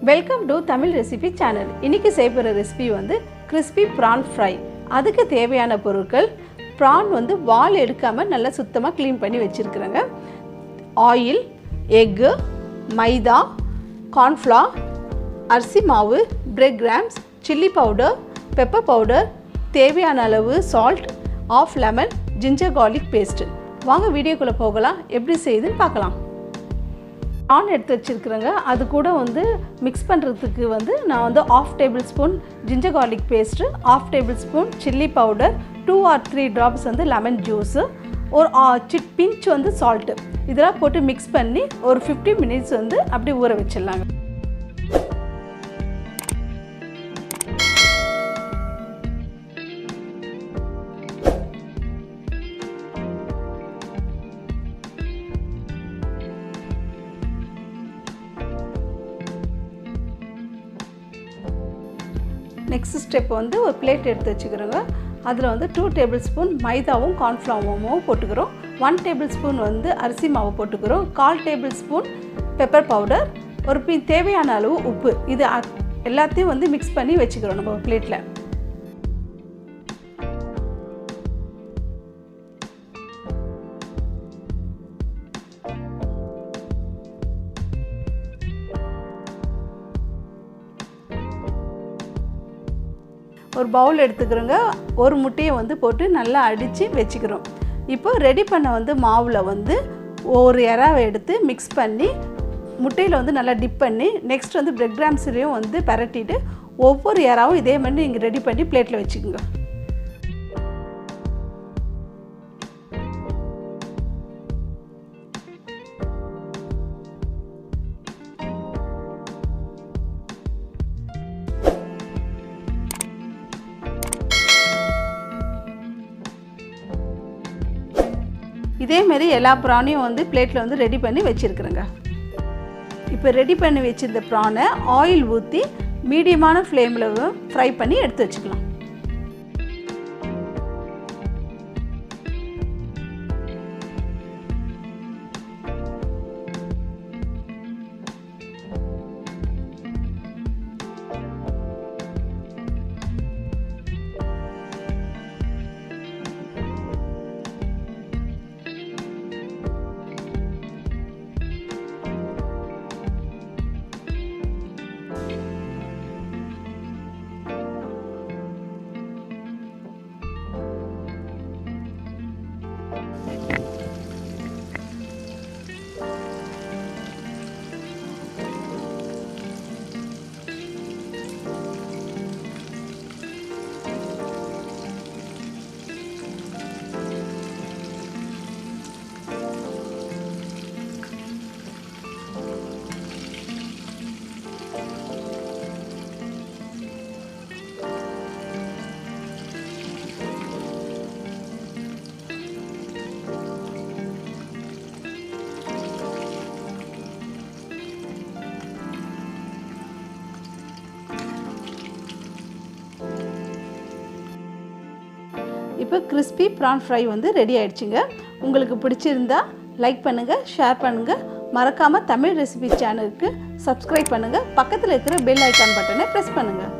Welcome to Tamil recipe channel. இன்னைக்கு செய்யற recipe வந்து கிறிஸ்பி prawn fry. அதுக்கு தேவையான பொருட்கள் prawn வந்து வால் எடுக்காம நல்லா சுத்தமா க்ளீன் பண்ணி வச்சிருக்கறேங்க. ஆயில், எக், மைதா, corn flour, அரிசி மாவு, bread crumbs, chilli powder, pepper powder, தேவையான அளவு salt, half lemon, ginger garlic paste. வாங்க வீடியோக்குள்ள போகலாம். எப்படி செய்யுதுன்னு பார்க்கலாம். prawn எடுத்து வச்சிருக்கறேங்க. அது கூட வந்து mix பண்றதுக்கு வந்து நான் வந்து 1/2 tablespoon ginger garlic paste, 1/2 tablespoon chilli powder, 2 or 3 drops வந்து lemon juice, ஒரு pinch வந்து salt. இதெல்லாம் போட்டு mix பண்ணி ஒரு 15 minutes வந்து அப்படியே ஊற வச்சிடலாங்க. நெக்ஸ்ட் ஸ்டெப் வந்து ஒரு பிளேட் எடுத்து வச்சுக்கிறோங்க. அதில் வந்து 2 tablespoon மைதாவும் கார்ன்ஃப்ளவரும் போட்டுக்கிறோம். 1 tablespoon வந்து அரிசி மாவு போட்டுக்கிறோம். 1/4 tablespoon பெப்பர் பவுடர், ஒரு தேவையான அளவு உப்பு. இது எல்லாத்தையும் வந்து மிக்ஸ் பண்ணி வச்சுக்கிறோம் நம்ம பிளேட்டில். ஒரு பவுல் எடுத்துக்கிறோங்க. ஒரு முட்டையை வந்து போட்டு நல்லா அடித்து வச்சுக்கிறோம். இப்போ ரெடி பண்ண வந்து மாவில் வந்து ஒரு எறாவை எடுத்து மிக்ஸ் பண்ணி முட்டையில் வந்து நல்லா டிப் பண்ணி நெக்ஸ்ட் வந்து பிரெட் கிராம்ஸ்லேயும் வந்து பரட்டிட்டு ஒவ்வொரு எறாவும் இதே மாதிரி நீங்கள் ரெடி பண்ணி பிளேட்டில் வச்சுக்கோங்க. இதே மாதிரி எல்லா ப்ரானையும் வந்து பிளேட்டில் வந்து ரெடி பண்ணி வச்சுருக்குறேங்க. இப்போ ரெடி பண்ணி வச்சுருந்த ப்ரானை ஆயில் ஊற்றி மீடியமான ஃப்ளேமில் ஃப்ரை பண்ணி எடுத்து வச்சுக்கலாம். இப்போ கிறிஸ்பி ப்ரான் ஃப்ரை வந்து ரெடி ஆயிடுச்சுங்க. உங்களுக்கு பிடிச்சிருந்தா லைக் பண்ணுங்கள், ஷேர் பண்ணுங்கள். மறக்காமல் தமிழ் ரெசிபி சேனலுக்கு சப்ஸ்கிரைப் பண்ணுங்கள். பக்கத்தில் இருக்கிற பெல் ஐக்கான் பட்டனை ப்ரெஸ் பண்ணுங்கள்.